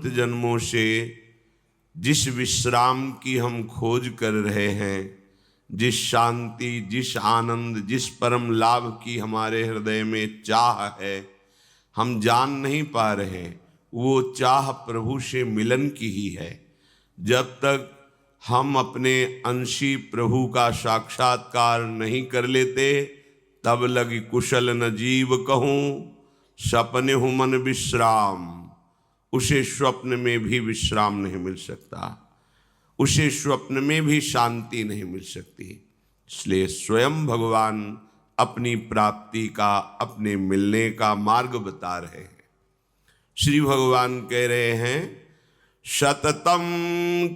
अनंत जन्मों से जिस विश्राम की हम खोज कर रहे हैं, जिस शांति, जिस आनंद, जिस परम लाभ की हमारे हृदय में चाह है, हम जान नहीं पा रहे। वो चाह प्रभु से मिलन की ही है। जब तक हम अपने अंशी प्रभु का साक्षात्कार नहीं कर लेते, तब लगी कुशल न जीव कहूँ, सपने हूँ मन विश्राम। उसे स्वप्न में भी विश्राम नहीं मिल सकता, उसे स्वप्न में भी शांति नहीं मिल सकती। इसलिए स्वयं भगवान अपनी प्राप्ति का, अपने मिलने का मार्ग बता रहे हैं। श्री भगवान कह रहे हैं, सततम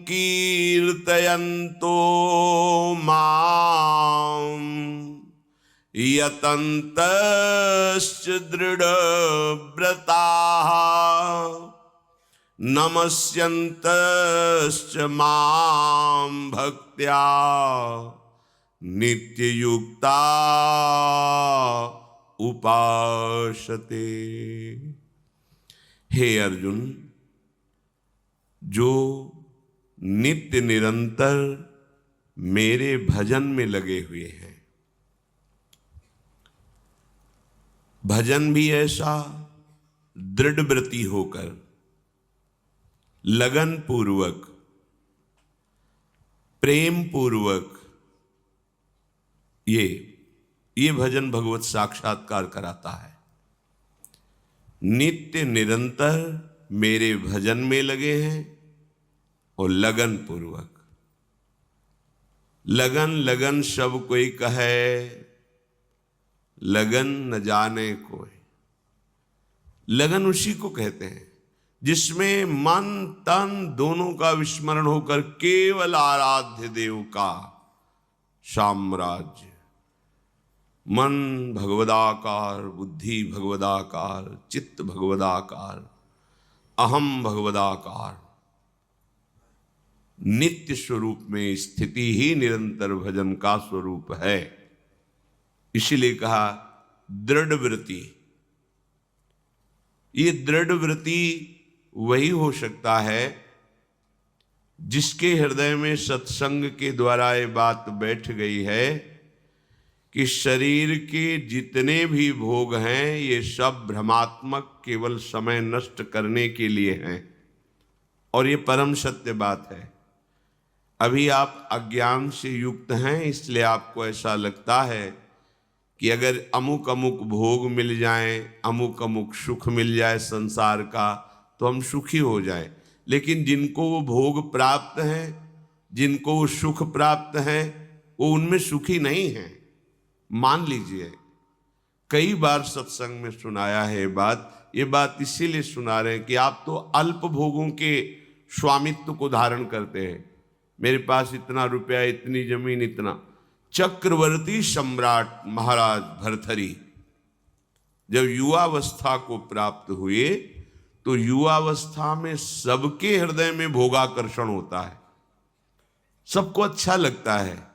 कीर्तयन्तो माम यतन्तश्च दृढ़व्रताः नमस्यन्तश्च मां भक्त्या नित्ययुक्ता उपासते। हे अर्जुन, जो नित्य निरंतर मेरे भजन में लगे हुए हैं, भजन भी ऐसा दृढ़व्रती होकर, लगन पूर्वक, प्रेम पूर्वक, ये भजन भगवत साक्षात्कार कराता है। नित्य निरंतर मेरे भजन में लगे हैं और लगन पूर्वक। लगन लगन सब कोई कहे, लगन न जाने कोई। लगन उसी को कहते हैं जिसमें मन तन दोनों का विस्मरण होकर केवल आराध्य देव का साम्राज्य। मन भगवदाकार, बुद्धि भगवदाकार, चित्त भगवदाकार, अहम भगवदाकार, नित्य स्वरूप में स्थिति ही निरंतर भजन का स्वरूप है। इसीलिए कहा दृढ़ वृत्ति। ये दृढ़ वृत्ति वही हो सकता है जिसके हृदय में सत्संग के द्वारा ये बात बैठ गई है कि शरीर के जितने भी भोग हैं ये सब भ्रमात्मक, केवल समय नष्ट करने के लिए हैं। और ये परम सत्य बात है। अभी आप अज्ञान से युक्त हैं, इसलिए आपको ऐसा लगता है कि अगर अमुक अमुक भोग मिल जाएं, अमुक अमुक सुख मिल जाए संसार का, तो हम सुखी हो जाएं। लेकिन जिनको वो भोग प्राप्त हैं, जिनको वो सुख प्राप्त हैं, वो उनमें सुखी नहीं हैं। मान लीजिए, कई बार सत्संग में सुनाया है ये बात इसीलिए सुना रहे हैं कि आप तो अल्प भोगों के स्वामित्व को धारण करते हैं। मेरे पास इतना रुपया, इतनी जमीन, इतना। चक्रवर्ती सम्राट महाराज भर्तृहरि जब युवावस्था को प्राप्त हुए तो युवावस्था में सबके हृदय में भोगाकर्षण होता है। सबको अच्छा लगता है,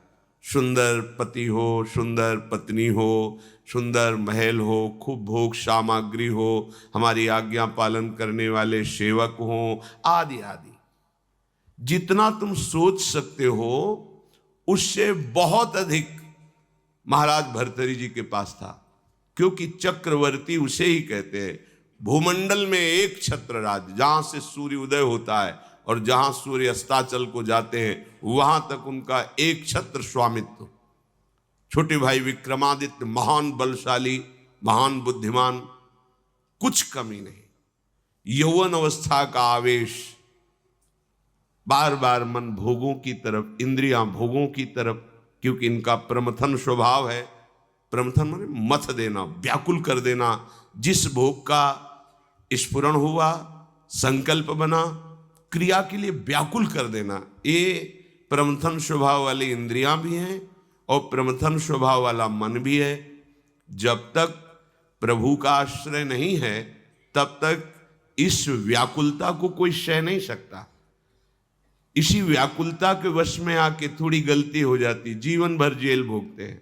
सुंदर पति हो, सुंदर पत्नी हो, सुंदर महल हो, खूब भोग सामग्री हो, हमारी आज्ञा पालन करने वाले सेवक हो, आदि आदि। जितना तुम सोच सकते हो उससे बहुत अधिक महाराज भर्तृहरि जी के पास था। क्योंकि चक्रवर्ती उसे ही कहते हैं। भूमंडल में एक छत्र राज्य, जहां से सूर्य उदय होता है और जहां सूर्य अस्ताचल को जाते हैं, वहां तक उनका एक छत्र स्वामित्व। छोटे भाई विक्रमादित्य महान बलशाली, महान बुद्धिमान, कुछ कमी नहीं। यौवन अवस्था का आवेश, बार बार मन भोगों की तरफ, इंद्रियां भोगों की तरफ, क्योंकि इनका प्रमथन स्वभाव है। प्रमथन माने मथ देना, व्याकुल कर देना। जिस भोग का स्फुरण हुआ, संकल्प बना, क्रिया के लिए व्याकुल कर देना, ये प्रमथन स्वभाव वाली इंद्रियां भी हैं और प्रमथन स्वभाव वाला मन भी है। जब तक प्रभु का आश्रय नहीं है, तब तक इस व्याकुलता को कोई सह नहीं सकता। इसी व्याकुलता के वश में आके थोड़ी गलती हो जाती, जीवन भर जेल भोगते हैं,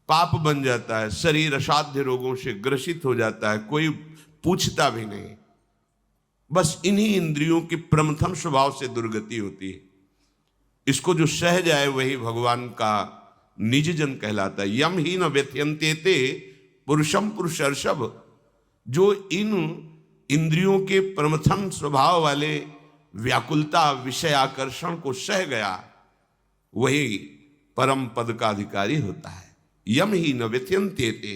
पाप बन जाता है, शरीर असाध्य रोगों से ग्रसित हो जाता है, कोई पूछता भी नहीं। बस इन्हीं इंद्रियों के प्रमथन स्वभाव से दुर्गति होती है। इसको जो सह जाए वही भगवान का निज जन कहलाता है। यम ही न व्यथयन्ते ते पुरुषम पुरुषर्षभ, जो इन इंद्रियों के प्रमथन स्वभाव वाले व्याकुलता विषय आकर्षण को सह गया वही परम पद का अधिकारी होता है। यम ही न व्यथयन्ते ते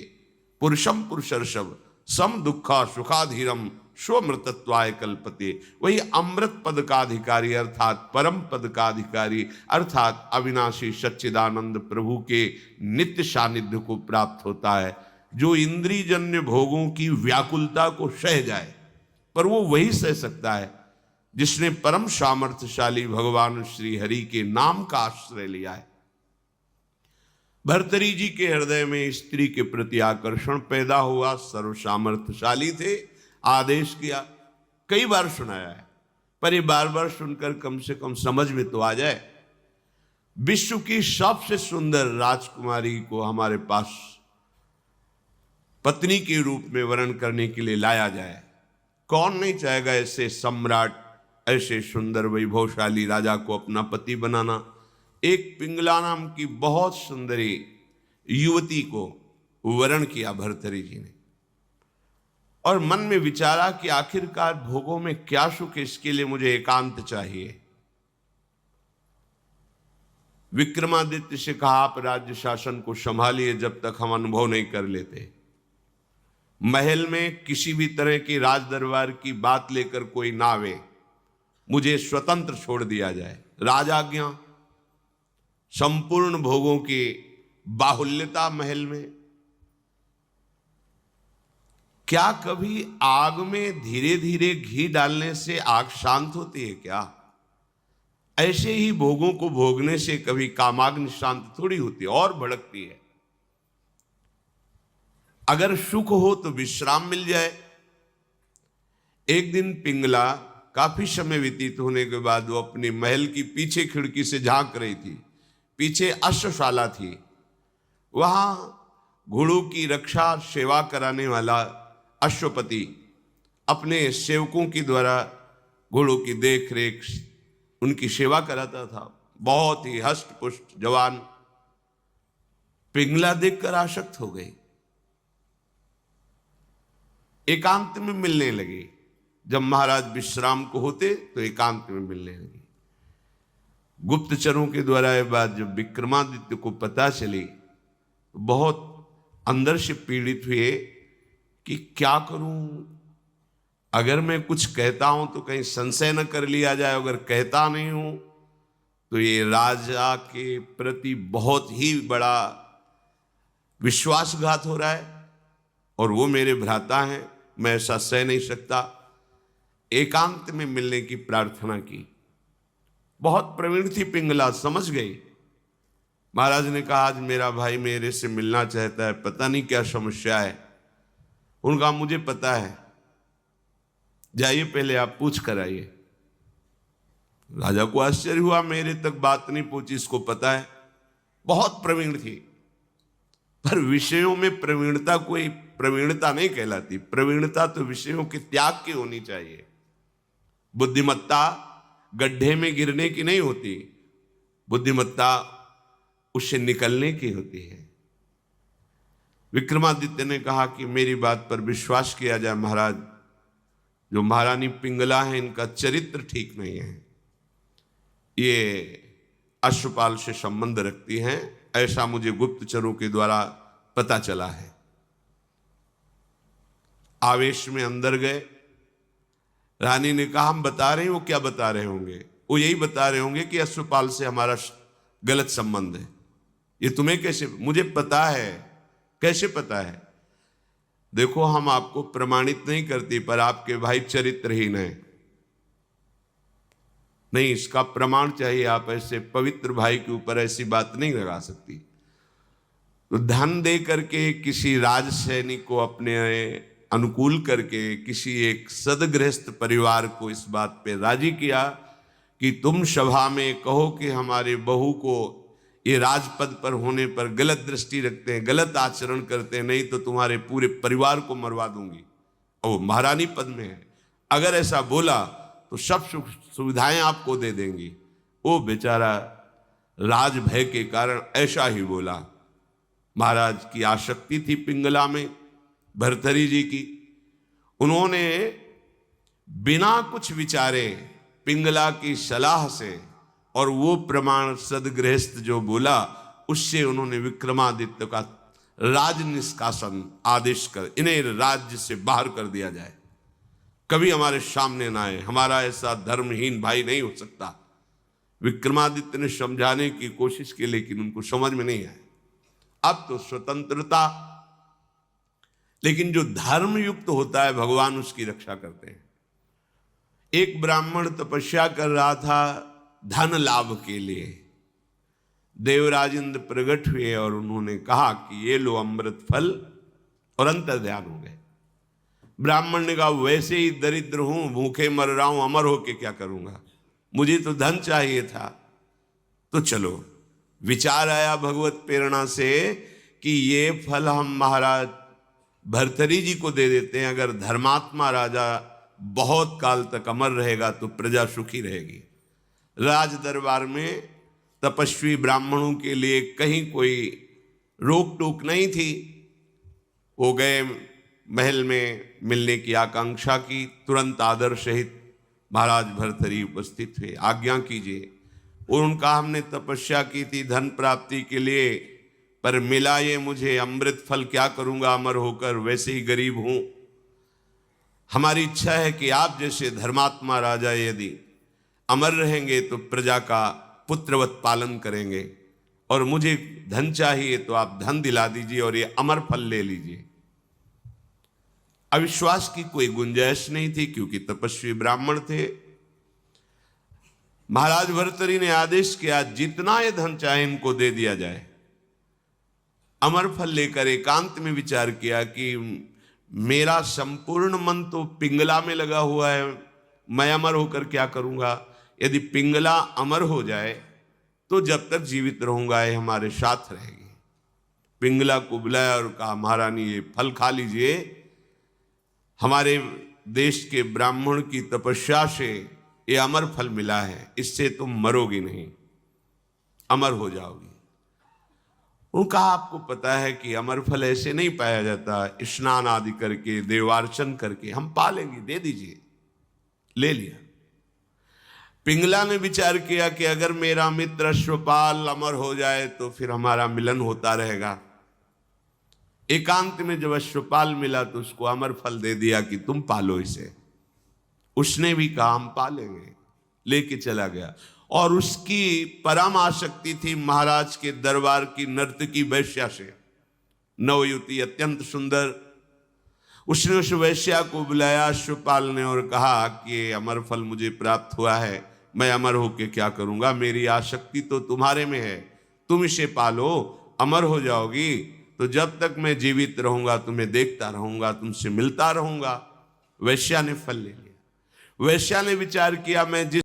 पुरुषम पुरुषर्षभ सम दुखा सुखाधीरम स्वमृतत्वाय कल्पते, वही अमृत पद का अधिकारी अर्थात परम पद का अधिकारी अर्थात अविनाशी सच्चिदानंद प्रभु के नित्य सानिध्य को प्राप्त होता है, जो इंद्रियजन्य भोगों की व्याकुलता को सह जाए। पर वो वही सह सकता है जिसने परम सामर्थ्यशाली भगवान श्री हरि के नाम का आश्रय लिया है। भर्तरी जी के हृदय में स्त्री के प्रति आकर्षण पैदा हुआ, सर्व सामर्थ्यशाली थे, आदेश किया, कई बार सुनाया है, पर ये बार बार सुनकर कम से कम समझ में तो आ जाए। विश्व की सबसे सुंदर राजकुमारी को हमारे पास पत्नी के रूप में वर्ण करने के लिए लाया जाए। कौन नहीं चाहेगा ऐसे सम्राट, ऐसे सुंदर वैभवशाली राजा को अपना पति बनाना। एक पिंगला नाम की बहुत सुंदरी युवती को वर्ण किया भर्तरी जी ने, और मन में विचारा कि आखिरकार भोगों में क्या सुख है, इसके लिए मुझे एकांत चाहिए। विक्रमादित्य से कहा, आप राज्य शासन को संभालिए जब तक हम अनुभव नहीं कर लेते। महल में किसी भी तरह की राज दरबार की बात लेकर कोई ना आवे, मुझे स्वतंत्र छोड़ दिया जाए। राजाज्ञा, संपूर्ण भोगों की बाहुल्यता महल में। क्या कभी आग में धीरे धीरे घी डालने से आग शांत होती है क्या? ऐसे ही भोगों को भोगने से कभी कामाग्नि शांत थोड़ी होती है, और भड़कती है। अगर सुख हो तो विश्राम मिल जाए। एक दिन पिंगला काफी समय व्यतीत होने के बाद वो अपनी महल की पीछे खिड़की से झांक रही थी। पीछे अश्वशाला थी, वहां घोड़ों की रक्षा सेवा कराने वाला अश्वपति अपने सेवकों के द्वारा घोड़ों की देख रेख उनकी सेवा कराता था। बहुत ही हष्ट पुष्ट जवान। पिंगला देखकर आसक्त हो गई, एकांत में मिलने लगी। जब महाराज विश्राम को होते तो एकांत में मिलने लगी। गुप्तचरों के द्वारा यह बात जब विक्रमादित्य को पता चली तो बहुत अंदर से पीड़ित हुए कि क्या करूं, अगर मैं कुछ कहता हूं तो कहीं संशय न कर लिया जाए, अगर कहता नहीं हूं तो ये राजा के प्रति बहुत ही बड़ा विश्वासघात हो रहा है, और वो मेरे भ्राता हैं, मैं ऐसा सह नहीं सकता। एकांत में मिलने की प्रार्थना की। बहुत प्रवीण थी पिंगला, समझ गई। महाराज ने कहा, आज मेरा भाई मेरे से मिलना चाहता है, पता नहीं क्या समस्या है। उनका मुझे पता है, जाइए पहले आप पूछ कर आइए। राजा को आश्चर्य हुआ, मेरे तक बात नहीं पहुंची, इसको पता है। बहुत प्रवीण थी, पर विषयों में प्रवीणता कोई प्रवीणता नहीं कहलाती। प्रवीणता तो विषयों के त्याग की होनी चाहिए। बुद्धिमत्ता गड्ढे में गिरने की नहीं होती, बुद्धिमत्ता उससे निकलने की होती है। विक्रमादित्य ने कहा कि मेरी बात पर विश्वास किया जाए महाराज, जो महारानी पिंगला है इनका चरित्र ठीक नहीं है, ये अश्वपाल से संबंध रखती हैं, ऐसा मुझे गुप्तचरों के द्वारा पता चला है। आवेश में अंदर गए। रानी ने कहा, हम बता रहे हैं। वो क्या बता रहे होंगे? वो यही बता रहे होंगे कि अश्वपाल से हमारा गलत संबंध है। ये तुम्हें कैसे? मुझे पता है। कैसे पता है? देखो, हम आपको प्रमाणित नहीं करती, पर आपके भाई चरित्रहीन है। नहीं, इसका प्रमाण चाहिए। आप ऐसे पवित्र भाई के ऊपर ऐसी बात नहीं लगा सकती। तो धन दे करके किसी राज सैनिक को अपने अनुकूल करके किसी एक सदगृहस्थ परिवार को इस बात पे राजी किया कि तुम सभा में कहो कि हमारे बहू को ये राजपद पर होने पर गलत दृष्टि रखते हैं, गलत आचरण करते हैं, नहीं तो तुम्हारे पूरे परिवार को मरवा दूंगी। और वो महारानी पद में है। अगर ऐसा बोला तो सब सुख सुविधाएं आपको दे देंगी। वो बेचारा राज भय के कारण ऐसा ही बोला। महाराज की आसक्ति थी पिंगला में, भर्तरी जी की। उन्होंने बिना कुछ विचारे पिंगला की सलाह से और वो प्रमाण सदगृहस्थ जो बोला उससे उन्होंने विक्रमादित्य का राज निष्कासन आदेश कर इन्हें राज्य से बाहर कर दिया जाए, कभी हमारे सामने ना आए, हमारा ऐसा धर्महीन भाई नहीं हो सकता। विक्रमादित्य ने समझाने की कोशिश की लेकिन उनको समझ में नहीं आया। अब तो स्वतंत्रता, लेकिन जो धर्म युक्त होता है भगवान उसकी रक्षा करते हैं। एक ब्राह्मण तपस्या कर रहा था धन लाभ के लिए। देवराज इंद्र प्रकट हुए और उन्होंने कहा कि ये लो अमृत फल, और अंतर्ध्यान हो गए। ब्राह्मण ने कहा वैसे ही दरिद्र हूं, भूखे मर रहा हूं, अमर होके क्या करूंगा, मुझे तो धन चाहिए था। तो चलो विचार आया भगवत प्रेरणा से कि ये फल हम महाराज भर्तरी जी को दे देते हैं। अगर धर्मात्मा राजा बहुत काल तक अमर रहेगा तो प्रजा सुखी रहेगी। राज दरबार में तपस्वी ब्राह्मणों के लिए कहीं कोई रोक टोक नहीं थी। वो गए महल में मिलने की आकांक्षा की, तुरंत आदर सहित महाराज भर्तरी उपस्थित हुए, आज्ञा कीजिए। और उनका हमने तपस्या की थी धन प्राप्ति के लिए, पर मिला ये मुझे अमृत फल, क्या करूंगा अमर होकर, वैसे ही गरीब हूं। हमारी इच्छा है कि आप जैसे धर्मात्मा राजा यदि अमर रहेंगे तो प्रजा का पुत्रवत पालन करेंगे, और मुझे धन चाहिए तो आप धन दिला दीजिए और ये अमर फल ले लीजिए। अविश्वास की कोई गुंजाइश नहीं थी क्योंकि तपस्वी ब्राह्मण थे। महाराज भर्तरी ने आदेश किया जितना ये धन चाहे इनको दे दिया जाए। अमर फल लेकर एकांत में विचार किया कि मेरा संपूर्ण मन तो पिंगला में लगा हुआ है, मैं अमर होकर क्या करूंगा। यदि पिंगला अमर हो जाए तो जब तक जीवित रहूंगा ये हमारे साथ रहेगी। पिंगला को बुलाया और कहा महारानी ये फल खा लीजिए, हमारे देश के ब्राह्मण की तपस्या से ये अमर फल मिला है, इससे तुम मरोगी नहीं, अमर हो जाओगी। उनका आपको पता है कि अमर फल ऐसे नहीं पाया जाता, स्नान आदि करके देवार्चन करके हम पा लेंगे, दे दीजिए। ले लिया। पिंगला ने विचार किया कि अगर मेरा मित्र अश्वपाल अमर हो जाए तो फिर हमारा मिलन होता रहेगा। एकांत में जब अश्वपाल मिला तो उसको अमर फल दे दिया कि तुम पालो इसे। उसने भी कहा हम पालेंगे, लेके चला गया। और उसकी परम आसक्ति थी महाराज के दरबार की नर्तकी वैश्या से। नवयुवती अत्यंत सुंदर। उसने उस वैश्या को बुलाया अश्वपाल ने और कहा कि अमर फल मुझे प्राप्त हुआ है, मैं अमर होके क्या करूंगा, मेरी आसक्ति तो तुम्हारे में है, तुम इसे पालो, अमर हो जाओगी। तो जब तक मैं जीवित रहूंगा तुम्हें देखता रहूंगा, तुमसे मिलता रहूंगा। वैश्या ने फल ले लिया। वैश्या ने विचार किया मैं जिस